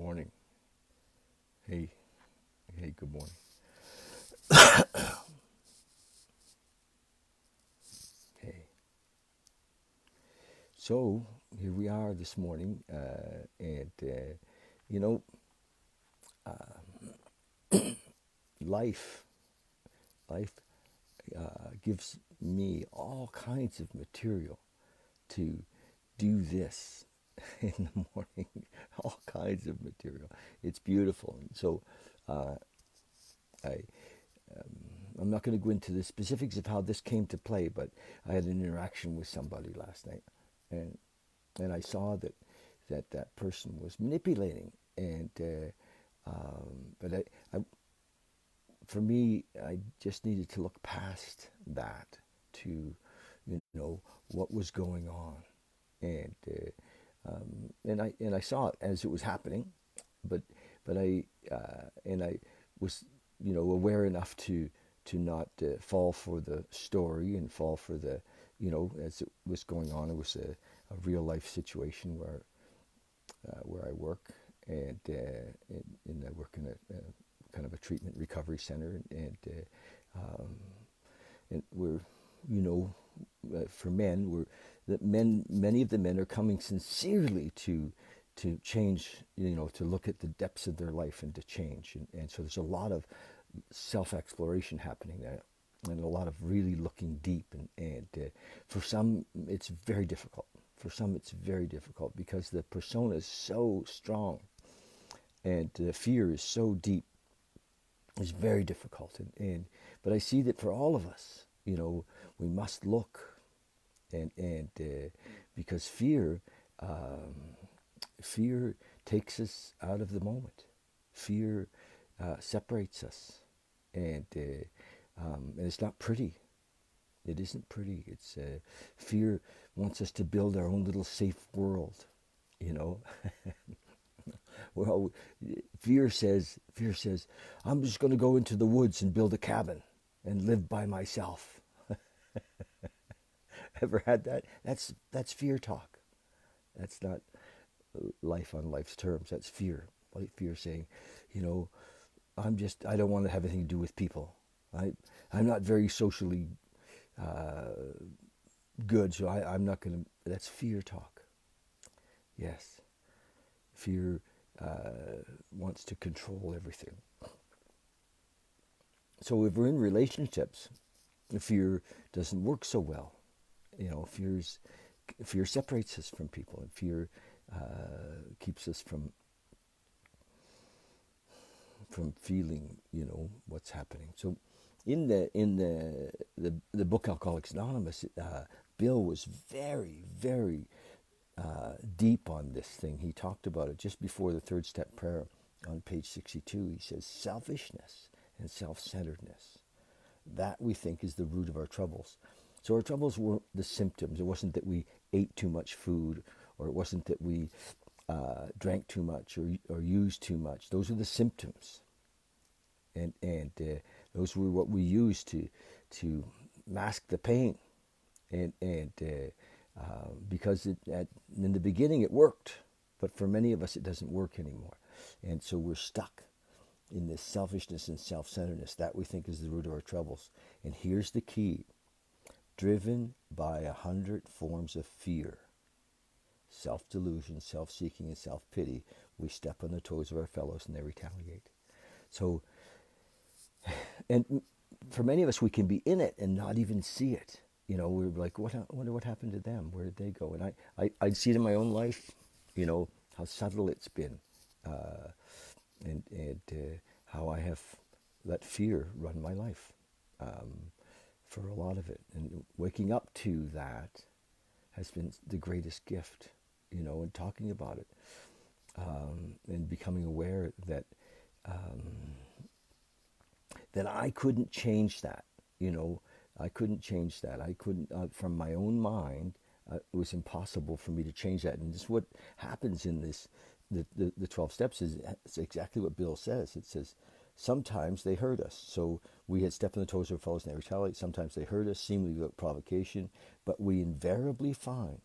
morning. Hey, hey, good morning. Hey. So here we are this morning, and you know, life, life gives me all kinds of material to do this in the morning. All kinds of material. It's beautiful. And so uh, I, I'm not going to go into the specifics of how this came to play, but I had an interaction with somebody last night, and I saw that person was manipulating, and but I, for me, I just needed to look past that to, what was going on, and and I saw it as it was happening, but I was aware enough to not fall for the story and fall for the as it was going on. It was a real life situation where I work, and I work in a kind of a treatment recovery center, and we're for men, many of the men are coming sincerely to change, to look at the depths of their life and to change, and so there's a lot of self exploration happening there, and a lot of really looking deep, and for some it's very difficult. For some it's very difficult because the persona is so strong and the fear is so deep. It's very difficult, and but I see that for all of us, we must look, and because fear takes us out of the moment. Fear separates us, and it's not pretty. It isn't pretty. It's fear wants us to build our own little safe world, you know. Well, fear says, I'm just going to go into the woods and build a cabin and live by myself. Ever had that? That's fear talk. That's not life on life's terms. That's fear. Like fear saying, you know, I don't want to have anything to do with people. I'm not very socially good, so I'm not going to. That's fear talk. Yes, fear wants to control everything. So if we're in relationships, fear doesn't work so well. Fear separates us from people, and fear keeps us from feeling, what's happening. So, in the book Alcoholics Anonymous, Bill was very, very deep on this thing. He talked about it just before the third step prayer on page 62. He says, selfishness and self-centeredness, that we think is the root of our troubles. So our troubles weren't the symptoms. It wasn't that we ate too much food, or it wasn't that we drank too much or used too much. Those are the symptoms, and those were what we used to mask the pain, and because in the beginning it worked, but for many of us it doesn't work anymore, and so we're stuck in this selfishness and self-centeredness that we think is the root of our troubles. And here's the key: driven by 100 forms of fear, self-delusion, self-seeking, and self-pity, we step on the toes of our fellows and they retaliate. So, and for many of us, we can be in it and not even see it. We're like, I wonder what happened to them. Where did they go? And I'd see it in my own life, how subtle it's been, and how I have let fear run my life, for a lot of it. And waking up to that has been the greatest gift, and talking about it, and becoming aware that I couldn't change that. I couldn't change that. I couldn't, from my own mind, it was impossible for me to change that. And this is what happens in this, the 12 steps is it's exactly what Bill says. It says, sometimes they hurt us. So we had stepped on the toes of our fellows and they retaliate. Sometimes they hurt us, seemingly without provocation. But we invariably find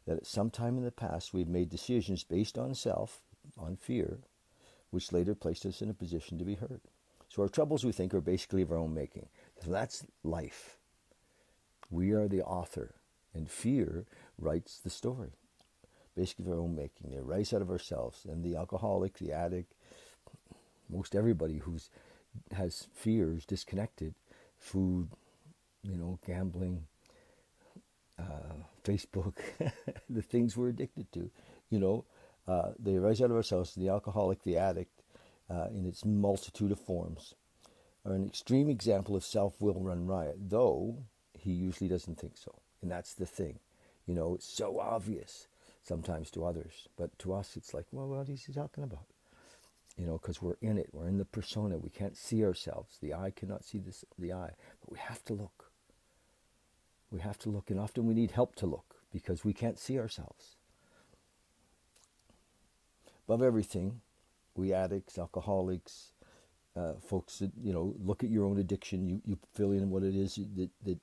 that at some time in the past we've made decisions based on self, on fear, which later placed us in a position to be hurt. So our troubles, we think, are basically of our own making. So that's life. We are the author, and fear writes the story, basically of our own making. It writes out of ourselves. And the alcoholic, the addict, most everybody has fears disconnected, food, gambling, Facebook, the things we're addicted to, they arise out of ourselves. The alcoholic, the addict, in its multitude of forms, are an extreme example of self-will run riot, though he usually doesn't think so. And that's the thing. It's so obvious sometimes to others, but to us it's like, well, what is he talking about? Because we're in it. We're in the persona. We can't see ourselves. The eye cannot see the eye, but we have to look. We have to look, and often we need help to look because we can't see ourselves. Above everything, we addicts, alcoholics, folks that, look at your own addiction. You fill in what it is that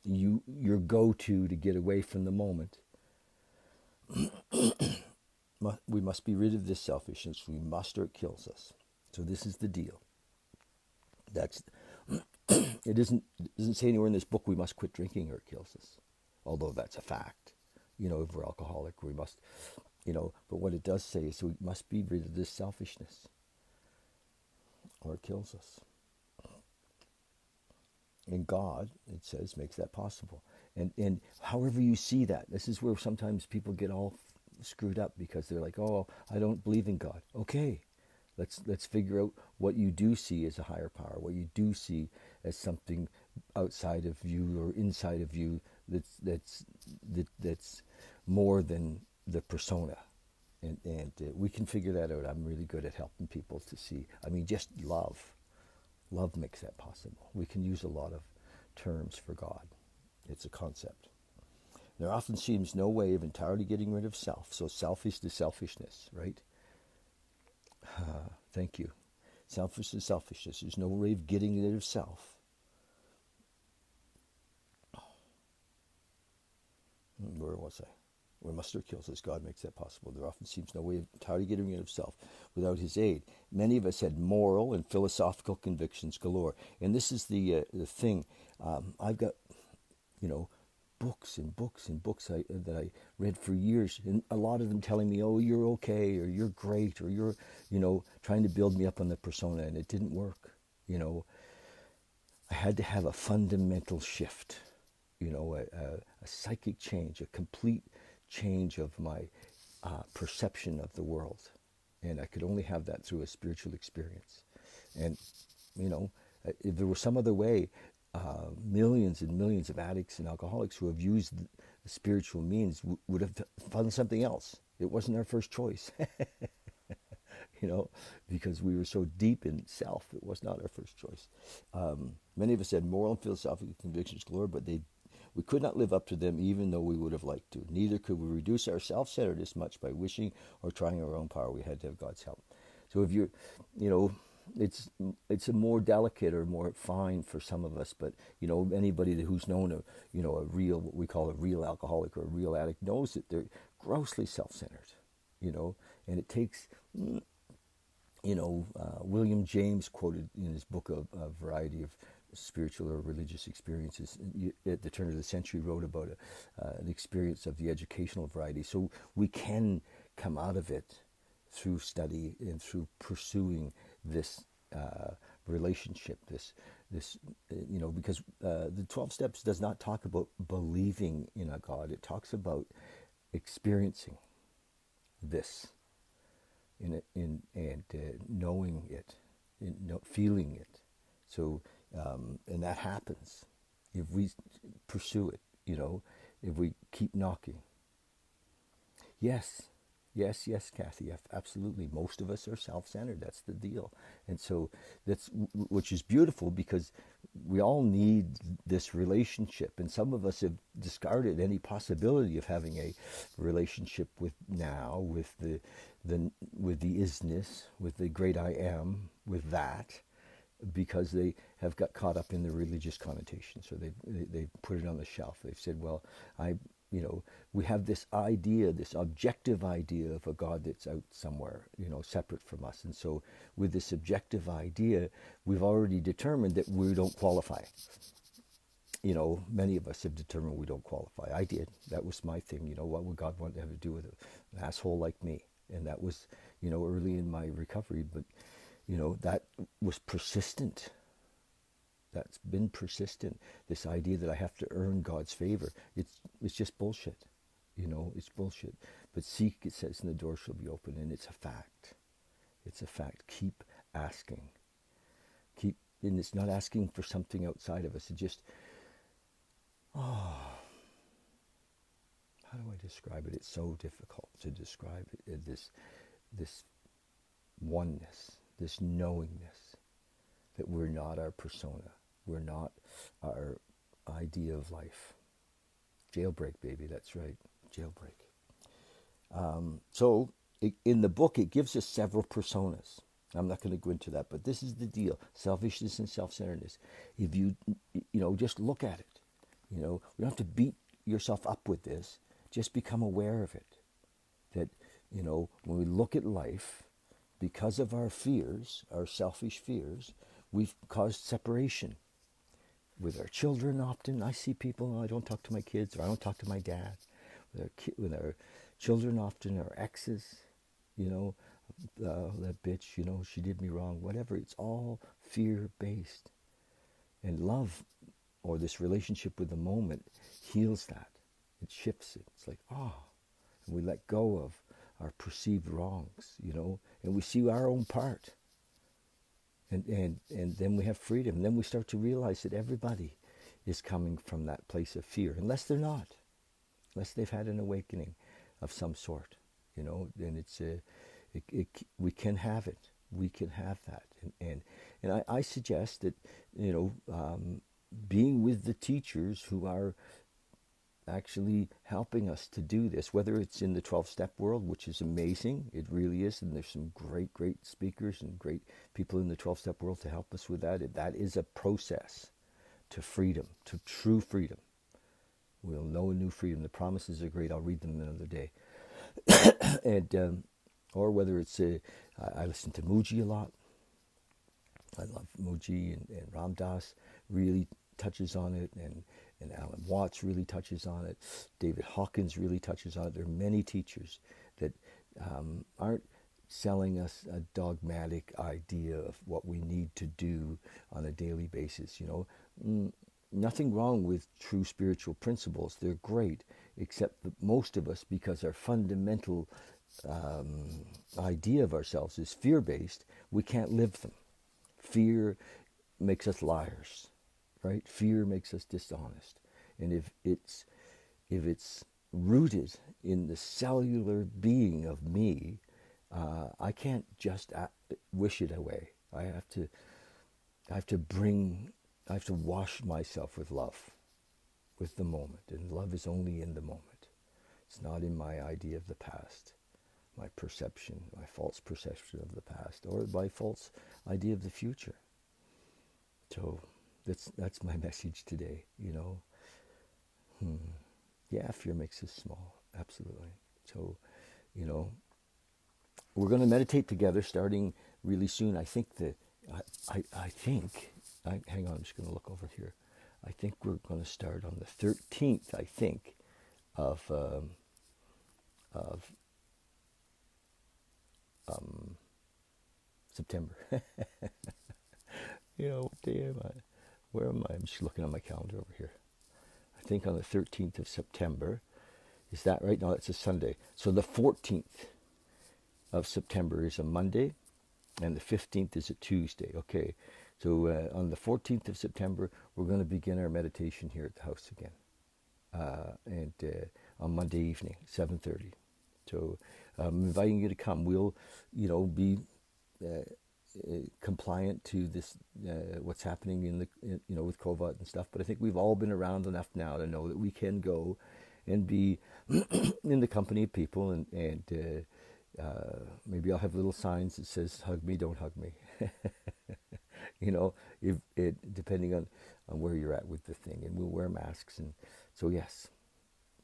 your go-to to get away from the moment. We must be rid of this selfishness. We must, or it kills us. So this is the deal. It doesn't say anywhere in this book we must quit drinking or it kills us, although that's a fact. If we're alcoholic, we must, but what it does say is we must be rid of this selfishness or it kills us. And God, it says, makes that possible. And however you see that, this is where sometimes people get all screwed up because they're like, oh, I don't believe in God. Okay, let's figure out what you do see as a higher power, what you do see as something outside of you or inside of you that's more than the persona. And we can figure that out. I'm really good at helping people to see. Just love. Love makes that possible. We can use a lot of terms for God. It's a concept. There often seems no way of entirely getting rid of self. So self is the selfishness, right? Thank you. Selfish is selfishness. There's no way of getting rid of self. Where was I? Where mustard kills us, God makes that possible. There often seems no way of entirely getting rid of self without his aid. Many of us had moral and philosophical convictions galore. And this is the thing. I've got, books and books and books that I read for years, and a lot of them telling me, oh, you're okay, or you're great, or you're, trying to build me up on the persona, and it didn't work. I had to have a fundamental shift, a psychic change, a complete change of my perception of the world. And I could only have that through a spiritual experience. And, if there was some other way, millions and millions of addicts and alcoholics who have used the spiritual means would have found something else. It wasn't our first choice, because we were so deep in self. It was not our first choice. Many of us had moral and philosophical convictions galore, but we could not live up to them even though we would have liked to. Neither could we reduce our self-centeredness much by wishing or trying our own power. We had to have God's help. So if you're, it's a more delicate or more fine for some of us, but anybody who's known a real, what we call a real alcoholic or a real addict, knows that they're grossly self-centered, and it takes, William James quoted in his book a variety of spiritual or religious experiences at the turn of the century, wrote about an experience of the educational variety. So we can come out of it through study and through pursuing this relationship, this because the 12 steps does not talk about believing in a God. It talks about experiencing this and knowing it, feeling it. So and that happens if we pursue it. If we keep knocking. Yes, Kathy, absolutely. Most of us are self-centered. That's the deal. And so which is beautiful because we all need this relationship. And some of us have discarded any possibility of having a relationship with the isness, with the great I am, with that, because they have got caught up in the religious connotation. So they put it on the shelf. They've said, well, You know, we have this idea, this objective idea of a God that's out somewhere, you know, separate from us. And so with this objective idea, we've already determined that we don't qualify. You know, many of us have determined we don't qualify. I did. That was my thing. You know, what would God want to have to do with an asshole like me? And that was, you know, early in my recovery. But, you know, that was persistent. That's been persistent. This idea that I have to earn God's favor. It's just bullshit. You know, it's bullshit. But seek, it says, and the door shall be open. And it's a fact. It's a fact. Keep asking. And it's not asking for something outside of us. It just, how do I describe it? It's so difficult to describe it. This oneness, this knowingness that we're not our persona, we're not our idea of life. Jailbreak, baby, that's right, jailbreak. In the book, it gives us several personas. I'm not going to go into that, but this is the deal: selfishness and self-centeredness. If you know, just look at it. You know, you don't have to beat yourself up with this. Just become aware of it. That, you know, when we look at life, because of our fears, our selfish fears, we've caused separation with our children. Often I see people, I don't talk to my kids, or I don't talk to my dad. With our children, often our exes, you know, that bitch, you know, she did me wrong, whatever. It's all fear-based. And love, or this relationship with the moment, heals that. It shifts it. It's like, and we let go of our perceived wrongs, you know, and we see our own part. And then we have freedom. And then we start to realize that everybody is coming from that place of fear, unless they're not, unless they've had an awakening of some sort, you know. And we can have it. We can have that. And I suggest that, you know, being with the teachers who are actually helping us to do this, whether it's in the 12-step world, which is amazing, it really is, and there's some great speakers and great people in the 12-step world to help us with that. That is a process to freedom, to true freedom. We'll know a new freedom. The promises are great. I'll read them another day. And or whether it's I listen to Muji a lot. I love Muji, and Ram Dass really touches on it, and Alan Watts really touches on it. David Hawkins really touches on it. There are many teachers that aren't selling us a dogmatic idea of what we need to do on a daily basis. You know, nothing wrong with true spiritual principles. They're great, except that most of us, because our fundamental idea of ourselves is fear-based, we can't live them. Fear makes us liars, right? Fear makes us dishonest. And if it's rooted in the cellular being of me, I can't just wish it away. I have to wash myself with love, with the moment. And love is only in the moment. It's not in my idea of the past, my perception, my false perception of the past, or my false idea of the future. So that's my message today, you know. Yeah, fear makes us small, absolutely. So, you know, we're going to meditate together starting really soon. I think hang on, I'm just going to look over here. I think we're going to start on the 13th, I think, of September. You know, what day am I? Where am I? I'm just looking on my calendar over here. I think on the 13th of September. Is that right? No, it's a Sunday. So the 14th of September is a Monday, and the 15th is a Tuesday. Okay. So on the 14th of September, we're going to begin our meditation here at the house again. And on Monday evening, 7:30. So I'm inviting you to come. We'll, you know, be compliant to this, what's happening you know, with COVID and stuff. But I think we've all been around enough now to know that we can go and be in the company of people, and maybe I'll have little signs that says, "Hug me, don't hug me." You know, if it depending on where you're at with the thing, and we'll wear masks, and so yes.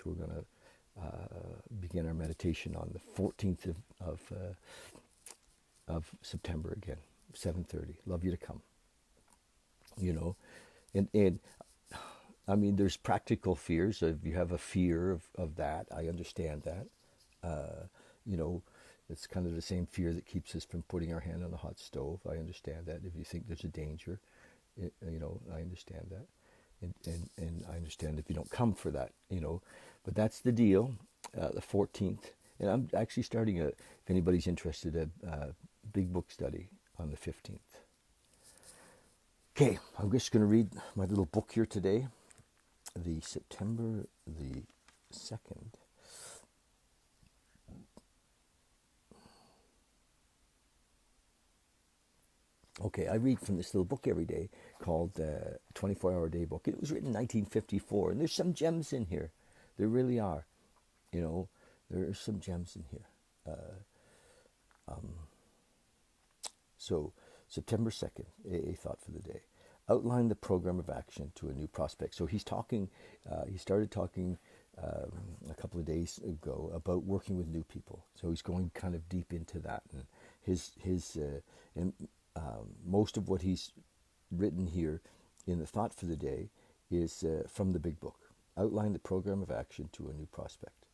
So we're going to begin our meditation on the 14th of September again, 7:30. Love you to come. You know, and I mean, there's practical fears. If you have a fear of that, I understand that. You know, it's kind of the same fear that keeps us from putting our hand on the hot stove. I understand that. If you think there's a danger, you know, I understand that. And I understand if you don't come for that, you know. But that's the deal, the 14th. And I'm actually starting if anybody's interested, a big book study on the 15th. Okay, I'm just going to read my little book here today, the September the 2nd. Okay, I read from this little book every day called 24-Hour Day Book. It was written in 1954, and there's some gems in here. There really are. You know, there are some gems in here. So, September 2nd, a thought for the day. Outline the program of action to a new prospect. So he's talking, he started talking a couple of days ago about working with new people. So he's going kind of deep into that. And most of what he's written here in the thought for the day is from the big book. Outline the program of action to a new prospect.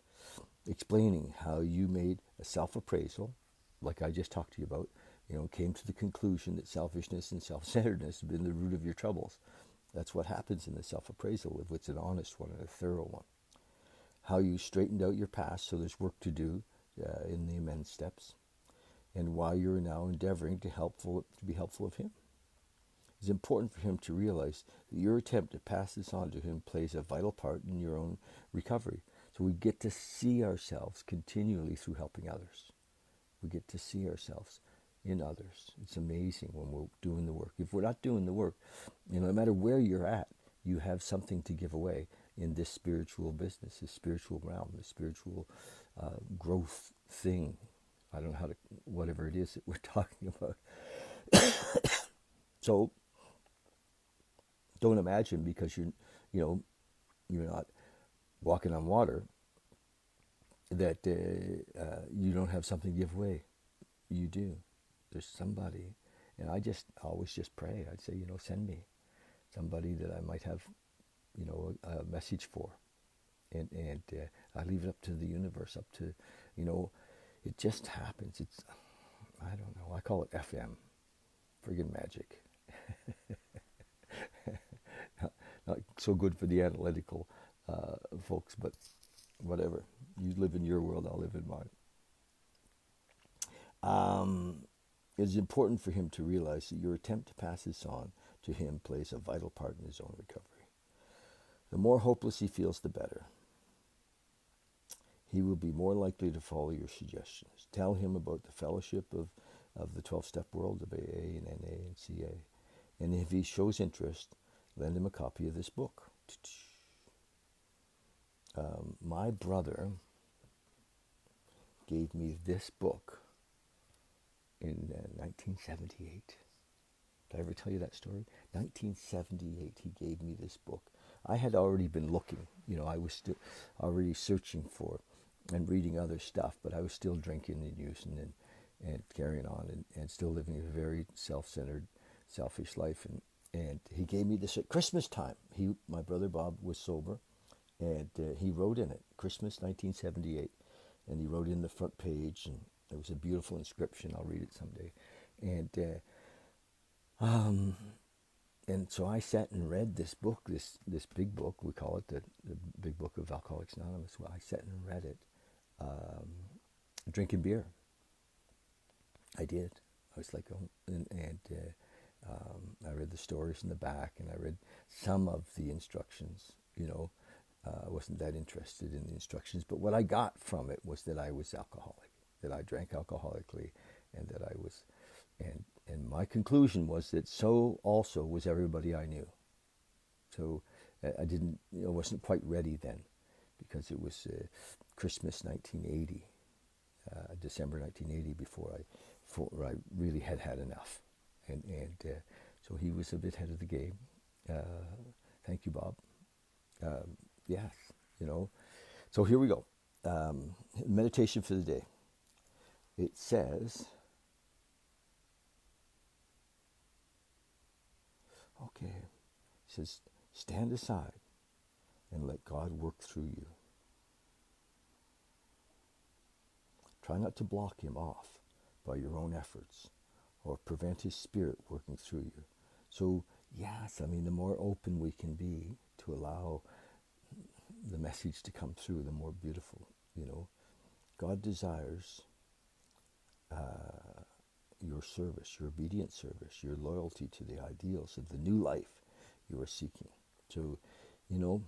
Explaining how you made a self-appraisal, like I just talked to you about, you know, came to the conclusion that selfishness and self-centeredness have been the root of your troubles. That's what happens in the self-appraisal, if it's an honest one and a thorough one. How you straightened out your past, so there's work to do in the amends steps, and why you're now endeavoring to be helpful of him. It's important for him to realize that your attempt to pass this on to him plays a vital part in your own recovery. So we get to see ourselves continually through helping others. We get to see ourselves in others. It's amazing when we're doing the work. If we're not doing the work, you know, no matter where you're at, you have something to give away in this spiritual business, this spiritual realm, this spiritual growth thing. I don't know how to, whatever it is that we're talking about. So don't imagine because you're not walking on water that you don't have something to give away. You do. There's somebody, and I always just pray. I'd say, send me somebody that I might have, a message for, and I leave it up to the universe, up to, it just happens. It's, I don't know. I call it FM, friggin' magic. Not so good for the analytical folks, but whatever. You live in your world, I'll live in mine. It's important for him to realize that your attempt to pass this on to him plays a vital part in his own recovery. The more hopeless he feels, the better. He will be more likely to follow your suggestions. Tell him about the fellowship of the 12-step world of AA and NA and CA. And if he shows interest, lend him a copy of this book. My brother gave me this book in 1978. Did I ever tell you that story? 1978, he gave me this book. I had already been looking, I was still already searching for and reading other stuff, but I was still drinking and using and carrying on and still living a very self-centered, selfish life. And he gave me this at Christmas time. My brother Bob was sober, and he wrote in it, Christmas 1978, and he wrote in the front page, and it was a beautiful inscription. I'll read it someday. And so I sat and read this book, this big book. We call it the Big Book of Alcoholics Anonymous. Well, I sat and read it, drinking beer. I did. I was like, I read the stories in the back, and I read some of the instructions. I wasn't that interested in the instructions, but what I got from it was that I was alcoholic, that I drank alcoholically, and that I was, and my conclusion was that so also was everybody I knew. So I wasn't quite ready then, because it was Christmas 1980, December 1980, before I really had enough, and so he was a bit ahead of the game. Thank you, Bob. Yes, So here we go. Meditation for the day. It says, okay, it says, stand aside and let God work through you. Try not to block him off by your own efforts or prevent his spirit working through you. So, yes, I mean, the more open we can be to allow the message to come through, the more beautiful, you know. God desires your service, your obedient service, your loyalty to the ideals of the new life you are seeking. So, you know,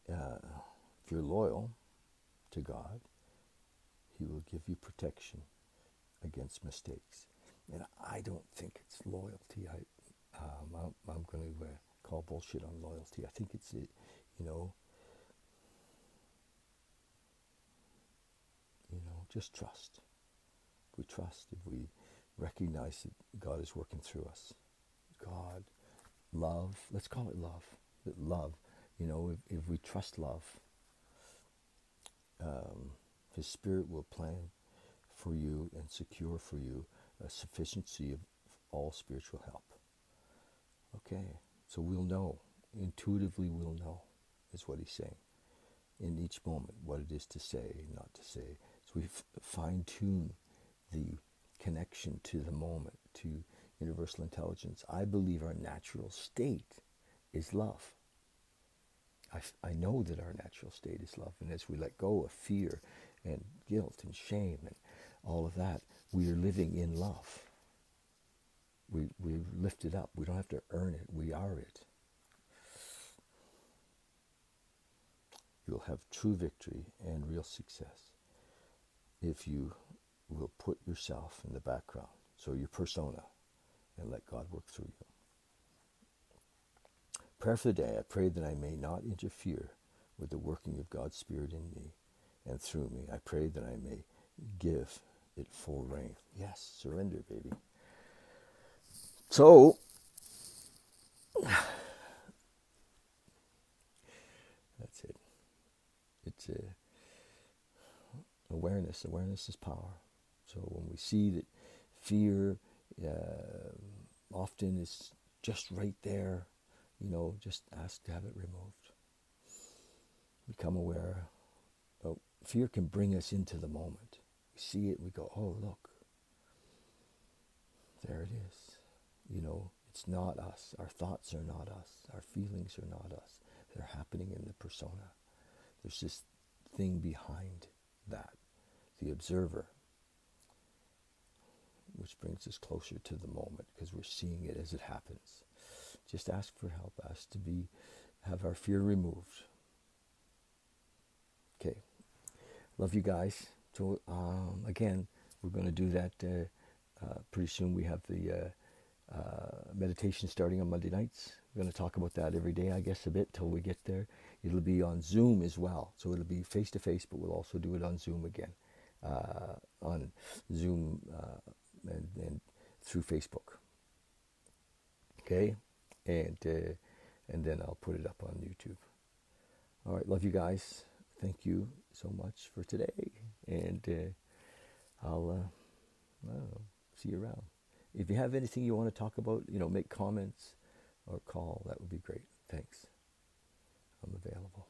if you're loyal to God, he will give you protection against mistakes. And I don't think it's loyalty. I'm going to call bullshit on loyalty. I think it's, just trust. If we trust, if we recognize that God is working through us, God, love, let's call it love. That love, if we trust love, his spirit will plan for you and secure for you a sufficiency of all spiritual help. Okay, so we'll know, intuitively we'll know, is what he's saying, in each moment, what it is to say, not to say. So we fine-tune the connection to the moment, to universal intelligence. I believe our natural state is love. I know that our natural state is love, and as we let go of fear and guilt and shame and all of that, we are living in love. We lift it up. We don't have to earn it. We are it. You'll have true victory and real success if you will put yourself in the background, so your persona, and let God work through you. Prayer for the day. I pray that I may not interfere with the working of God's Spirit in me and through me. I pray that I may give it full reign. Yes, surrender, baby. So, that's it. It's awareness. Awareness is power. So when we see that fear often is just right there, just ask to have it removed. Become aware. Oh, fear can bring us into the moment. We see it, we go, oh, look. There it is. It's not us. Our thoughts are not us. Our feelings are not us. They're happening in the persona. There's this thing behind that, the observer, which brings us closer to the moment because we're seeing it as it happens. Just ask for help. Ask to have our fear removed. Okay. Love you guys. So again, we're going to do that pretty soon. We have the meditation starting on Monday nights. We're going to talk about that every day, I guess, a bit till we get there. It'll be on Zoom as well. So it'll be face-to-face, but we'll also do it on Zoom again. On Zoom and through Facebook. Okay? And then I'll put it up on YouTube. All right, love you guys. Thank you so much for today. And I'll I don't know, see you around. If you have anything you want to talk about, make comments or call, that would be great. Thanks. I'm available.